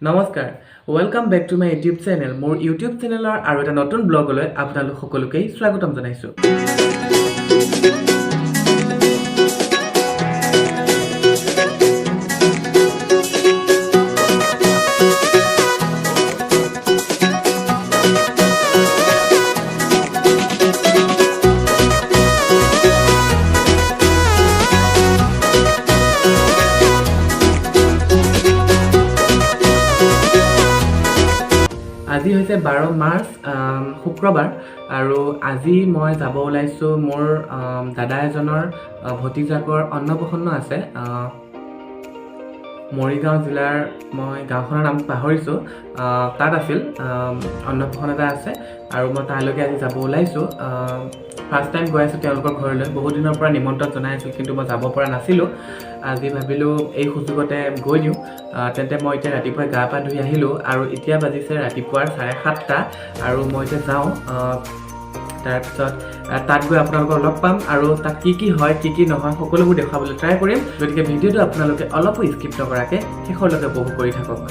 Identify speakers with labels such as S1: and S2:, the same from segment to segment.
S1: নমস্কাৰ welcome back to my YouTube channel মোৰ YouTube চেনেলৰ আৰু এটা নতুন ব্লগলৈ আপোনালোক সকলোকে স্বাগতম জনাইছো আজি হৈছে 12 মাৰ্চ শুক্ৰবাৰ আৰু আজি মই যাব ওলাইছো মোৰ দাদা এজনৰ ভতিজাকৰ অন্নপ্ৰসন্ন আছে মৰিগাঁও জিলাৰ মই গাঁওখনৰ নাম পাহৰিছো তাত আছিল অন্নপ্ৰসন্ন এটা আছে আৰু মই তালৈকে আজি যাব ওলাইছো ফাৰ্ষ্ট টাইম গৈ আছো তেওঁলোকৰ ঘৰলৈ বহুত দিনৰ পৰা নিমন্ত্ৰণ জনাই আছিল কিন্তু মই যাব পৰা নাছিলো আজি ভাবিলো এই সুযোগতে গৈ দিওঁ তেন্তে মই এতিয়া ৰাতিপুৱা গা পা ধুই আহিলো আৰু এতিয়া বাজিছে ৰাতিপুৱাৰ 7:30 আৰু মই এতিয়া যাওঁ তাৰপিছত তাত গৈ আপোনালোকক লগ পাম আৰু তাত কি হয় কি নহয় সকলোবোৰ দেখাবলৈ ট্ৰাই কৰিম গতিকে ভিডিঅ'টো আপোনালোকে অলপো স্কিপ নকৰাকৈ শেষলৈকে উপভোগ কৰি থাকক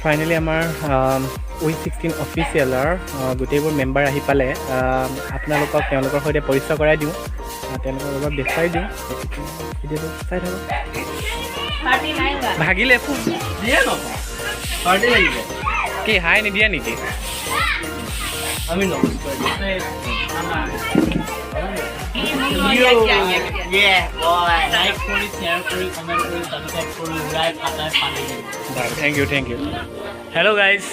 S1: ফাইনেলি আমাৰ We16 অফিচিয়েলৰ গোটেইবোৰ মেম্বাৰ আহি পালে আপোনালোকক তেওঁলোকৰ সৈতে পৰিচয় কৰাই দিওঁ তেওঁলোকক অলপ দেখুৱাই দিওঁ ভিডিঅ'টো চাই থাকক ভাগিলে কি হাই নিদিয়া নেকি আমি Thank you. Hello guys,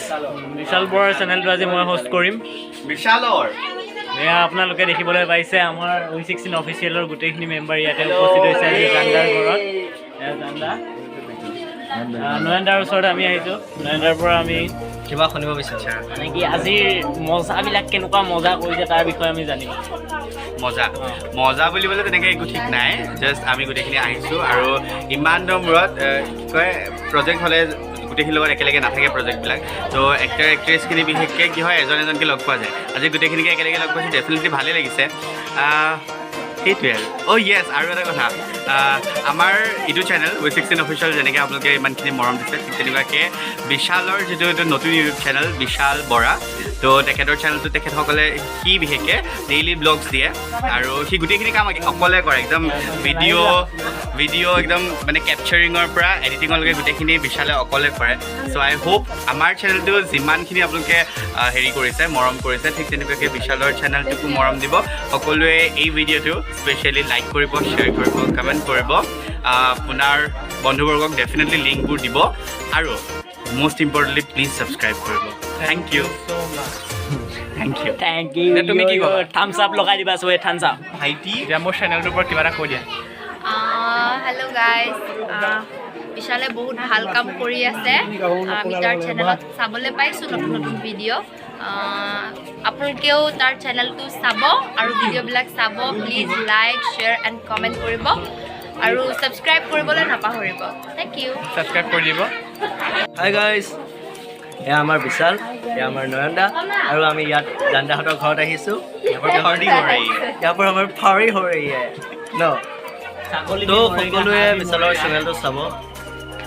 S1: Vishal Bora channel to আজি মই হোস্ট কৰিম বিশালৰ এয়া আপোনালোকে দেখিবলৈ পাইছে আমাৰ We16 অফিচিয়েলৰ গোটেইখিনি মেম্বাৰ ইয়াতে উপস্থিত হৈছে আজি জান্দাৰ ঘৰত এয়া জান্দা নয়নদাৰ ওচৰত আমি আহিছো নয়নদাৰ পৰা আমি কিবা শুনিব বিচাৰিছো মানে কি আজিৰ মজাবিলাক কেনেকুৱা মজা কৰিছে তাৰ বিষয়ে আমি জানিম মজা বুলিবলৈ তেনেকৈ একো ঠিক নাই জাষ্ট আমি গোটেইখিনি আহিছোঁ আৰু ইমান দিনৰ মূৰত কয় প্ৰজেক্ট হ'লে গোটেইখিনিৰ লগত একেলগে নাথাকে প্ৰজেক্টবিলাক তো এক্টৰ এক্ট্ৰেছখিনি বিশেষকৈ কি হয় এজনকে লগ পোৱা যায় আজি গোটেইখিনিকে একেলগে লগ পাইছোঁ ডেফিনেটলি ভালেই লাগিছে সেইটোৱে আৰু য়েছ আৰু এটা কথা আমাৰ এইটো চেনেল We16 অফিচিয়েল যেনেকৈ আপোনালোকে ইমানখিনি মৰম দিছে ঠিক তেনেকুৱাকৈ বিশালৰ যিটো এইটো নতুন ইউটিউব চেনেল বিশাল বৰা তো তেখেতৰ চেনেলটো তেখেতসকলে সি বিশেষকৈ ডেইলি ব্লগছ দিয়ে আৰু সি গোটেইখিনি কাম অকলে কৰে একদম ভিডিঅ' একদম মানে কেপচাৰিঙৰ পৰা এডিটিঙলৈকে গোটেইখিনি বিশালে অকলে কৰে চ' আই হোপ আমাৰ চেনেলটো যিমানখিনি আপোনালোকে হেৰি কৰিছে মৰম কৰিছে ঠিক তেনেকুৱাকৈ বিশালৰ চেনেলটোকো মৰম দিব সকলোৱে এই ভিডিঅ'টো স্পেচিয়েলি লাইক কৰিব শ্বেয়াৰ কৰিব কমেণ্ট কৰিব আপোনাৰ বন্ধুবৰ্গক ডেফিনেটলি লিংকবোৰ দিব আৰু most importantly please subscribe কৰিব thank you তুমি কি কবা thumbs up লগাই দিবা সবে thumbs up ভাইটি এতিয়া মোৰ চেনেলটোৰ পৰা কিবা এটা কৈ দিয়া
S2: হেল্ল' গাইজ বিশালে বহুত ভাল কাম কৰি আছে আমি তাৰ চেনেলত চাবলৈ পাইছোঁ নতুন ভিডিঅ' আপোনালোকেও তাৰ চেনেলটো চাব আৰু ভিডিঅ'বিলাক চাব please like share and comment কৰিব আৰু ছাবস্ক্ৰাইব কৰিবলৈ নাপাহৰিব থেংক ইউ
S1: ছাবস্ক্ৰাইব কৰি দিব
S3: হাই গাইজ এয়া আমাৰ বিশাল এয়া আমাৰ নয়নদা আৰু আমি ইয়াত জান্দাহঁতৰ ঘৰত আহিছোঁ ইয়াৰ পৰা আমাৰ ফাৰি হৈ ৰহি ন তো সকলোৱে বিশালৰ চেনেলটো চাব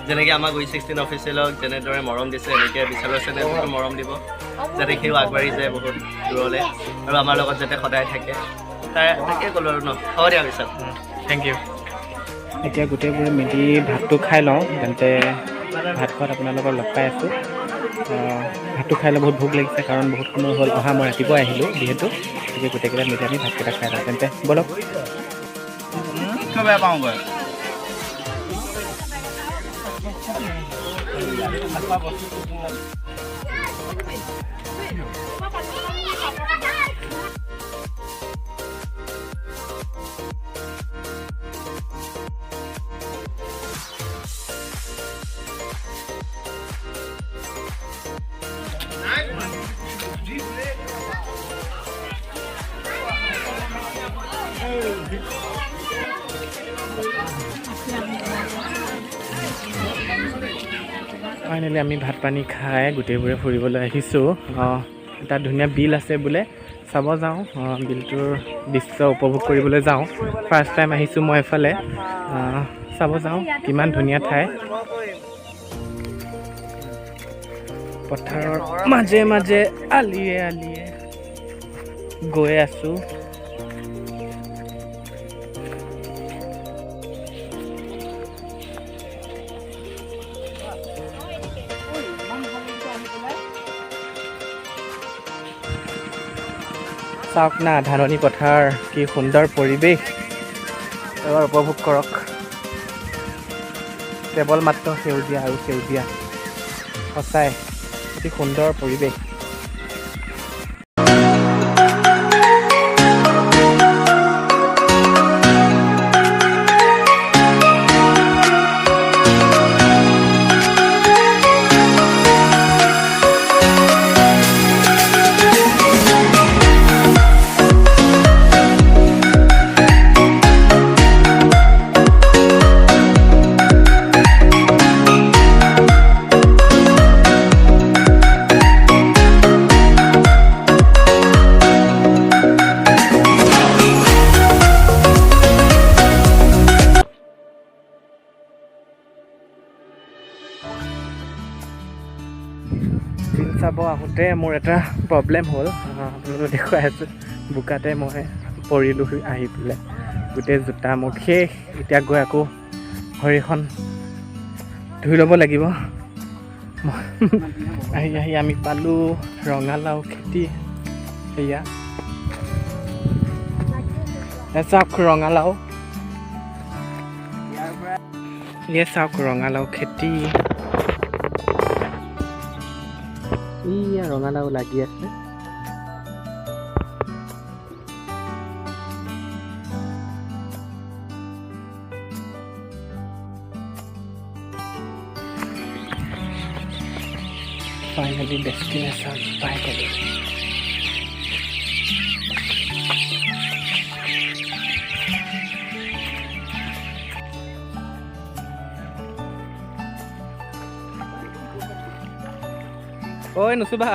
S3: যেনেকৈ আমাক We16 অফিচিয়েলক যেনেদৰে মৰম দিছে এনেকৈ বিশালৰ চেনেলটো মৰম দিব যাতে সিও আগবাঢ়ি যায় বহুত দূৰলৈ আৰু আমাৰ লগত যাতে সদায় থাকে তাকে ক'লোঁ আৰু ন হ'ব দিয়া বিশাল
S1: থেংক ইউ এতিয়া গোটেইবোৰে মিলি ভাতটো খাই লওঁ তেন্তে ভাত খোৱাত আপোনালোকক লগ পাই আছোঁ ভাতটো খাই লৈ বহুত ভোক লাগিছে কাৰণ বহুত সময় হ'ল অহা মই ৰাতিপুৱা আহিলোঁ যিহেতু গতিকে গোটেইকেইটা মিলি আমি ভাতকেইটা খাই লওঁ তেন্তে ব'লক
S4: বেয়া পাওঁগৈ
S1: ফাইনেলি আমি ভাত পানী খাই গোটেইবোৰে ফুৰিবলৈ আহিছোঁ। এটা ধুনীয়া বিল আছে বোলে, চাব যাওঁ। বিলটোৰ দৃশ্য উপভোগ কৰিবলৈ যাওঁ। ফাৰ্ষ্ট টাইম আহিছোঁ মই এফালে, চাব যাওঁ কিমান ধুনীয়া ঠাই। পথাৰৰ মাজে মাজে আলিয়ে আলিয়ে গৈ আছোঁ। চাওক না ধাননি পথাৰ, কি সুন্দৰ পৰিৱেশ, এবাৰ উপভোগ কৰক। কেৱল মাত্ৰ সেউজীয়া আৰু সেউজীয়া, সঁচাই অতি সুন্দৰ পৰিৱেশ। বিল চাব আহোঁতে মোৰ এটা প্ৰব্লেম হ'ল, আপোনালোকক দেখুৱাই আছোঁ। বোকাতে মই পৰিলোঁ আহি পেলাই, গোটেই জোতা মোৰ শেষ। এতিয়া গৈ আকৌ ভৰিখন ধুই ল'ব লাগিব। আহি আহি আমি পালোঁ ৰঙালাও খেতি। সেয়া চাওক ৰঙালাও, চাওক ৰঙালাও খেতি। ইয়া ৰঙালাও লাগি আছে। ফাইনেলি ডেষ্টিনেশ্যন পাই গ'লো। ঐ নুচুবা,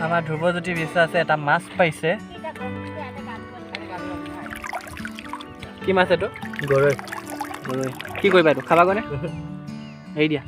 S1: আমাৰ ধ্ৰুৱজ্যোতি বিশ্বাসে এটা মাছ পাইছে। কি মাছ এইটো? গৰৈ। গৰৈ কি কৰিবা এইটো? খাবা গ'নে? এৰি দিয়া।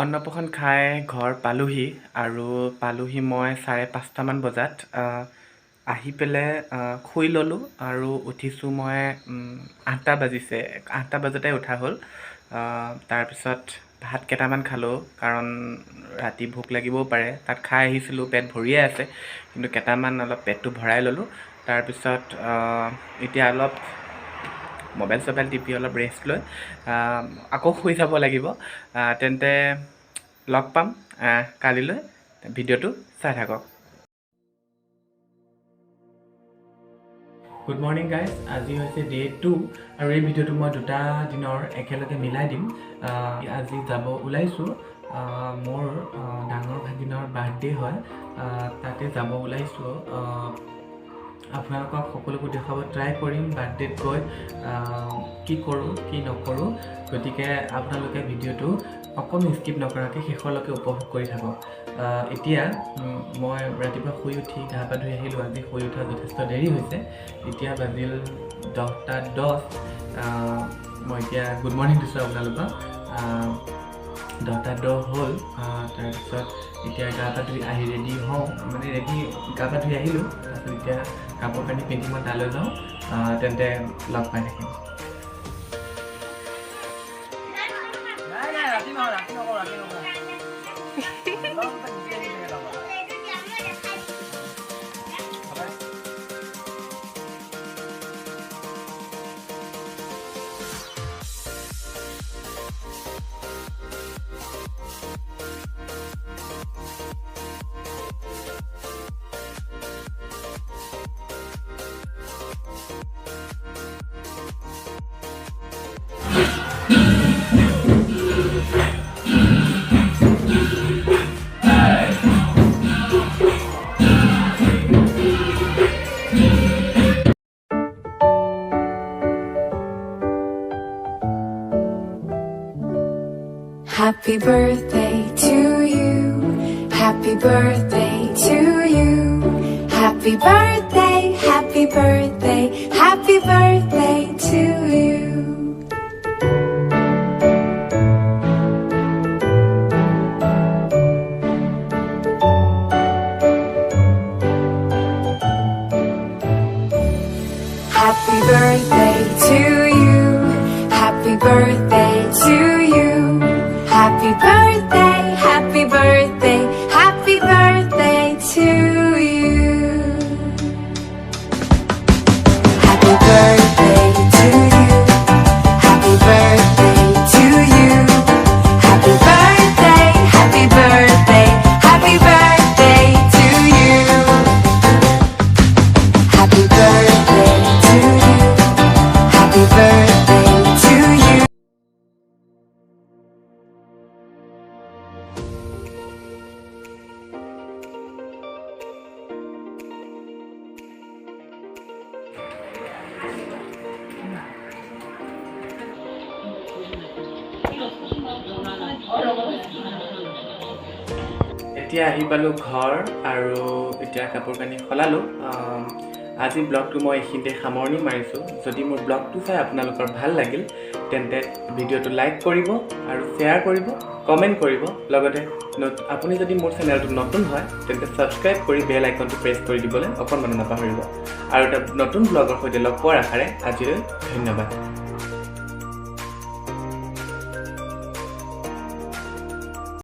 S1: অন্নপ্ৰসন খাই ঘৰ পালোহি, আৰু পালোহি মই 5:30মান বজাত। আহি পেলাই শুই ল'লোঁ আৰু উঠিছোঁ মই 8টা বাজিছে। 8টা বজাতে উঠা হ'ল। তাৰপিছত ভাত কেইটামান খালোঁ, কাৰণ ৰাতি ভোক লাগিবও পাৰে। তাত খাই আহিছিলোঁ, পেট ভৰিয়ে আছে, কিন্তু কেইটামান অলপ পেটটো ভৰাই ল'লোঁ। তাৰপিছত এতিয়া অলপ মোবাইল চবাইল টিপি অলপ ৰেষ্ট লৈ আকৌ শুই যাব লাগিব। তেন্তে লগ পাম কালিলৈ। ভিডিঅ'টো চাই থাকক। গুড মৰ্ণিং গাইজ, আজি হৈছে ডে 2, আৰু এই ভিডিঅ'টো মই 2টা দিনৰ একেলগে মিলাই দিম। আজি যাব ওলাইছোঁ, মোৰ ডাঙৰ ভাগিনৰ বাৰ্থডে হয়, তাতে যাব ওলাইছোঁ। আপোনালোকক সকলোবোৰ দেখুৱাব ট্ৰাই কৰিম। বাৰ্থডেত গৈ কি কৰোঁ কি নকৰোঁ, গতিকে আপোনালোকে ভিডিঅ'টো অকণো স্কিপ নকৰাকৈ শেষলৈকে উপভোগ কৰি থাকক। এতিয়া মই ৰাতিপুৱা শুই উঠি গা পা ধুই আহিলোঁ। আজি শুই উঠা যথেষ্ট দেৰি হৈছে। এতিয়া বাজিল 10:10। মই এতিয়া গুড মৰ্ণিং দিছোঁ আপোনালোকক।
S4: 10 হ'ল তাৰপিছত এতিয়া গা পা ধুই আহি ৰেডি হওঁ মানে ৰেডি গা পা ধুই আহিলোঁ তাৰপিছত এতিয়া কাপোৰ কানি পিন্ধি মই তালৈ যাওঁ তেন্তে লগ পাই থাকিম
S5: Happy birthday to you. Happy birthday to you. Happy birthday, happy birthday, happy birthday to you. Happy birthday to you. Happy birthday to you. Happy birthday, happy birthday, happy birthday to you. Happy birthday to you. Happy birthday to you. Happy birthday, happy birthday, happy birthday to you. Happy birthday to you. Happy birthday to you.
S4: এতিয়া আহি পালোঁ ঘৰ আৰু এতিয়া কাপোৰ কানি সলালোঁ আজি ব্লগটো মই এইখিনিতে সামৰণি মাৰিছোঁ যদি মোৰ ব্লগটো চাই আপোনালোকৰ ভাল লাগিল তেন্তে ভিডিঅ'টো লাইক কৰিব আৰু শ্বেয়াৰ কৰিব কমেণ্ট কৰিব লগতে আপুনি যদি মোৰ চেনেলটো নতুন হয় তেন্তে ছাবস্ক্ৰাইব কৰি বেল আইকনটো প্ৰেছ কৰি দিবলৈ অকণমান নাপাহৰিব আৰু এটা নতুন ব্লগৰ সৈতে লগ পোৱাৰ আশাৰে আজিলৈ ধন্যবাদ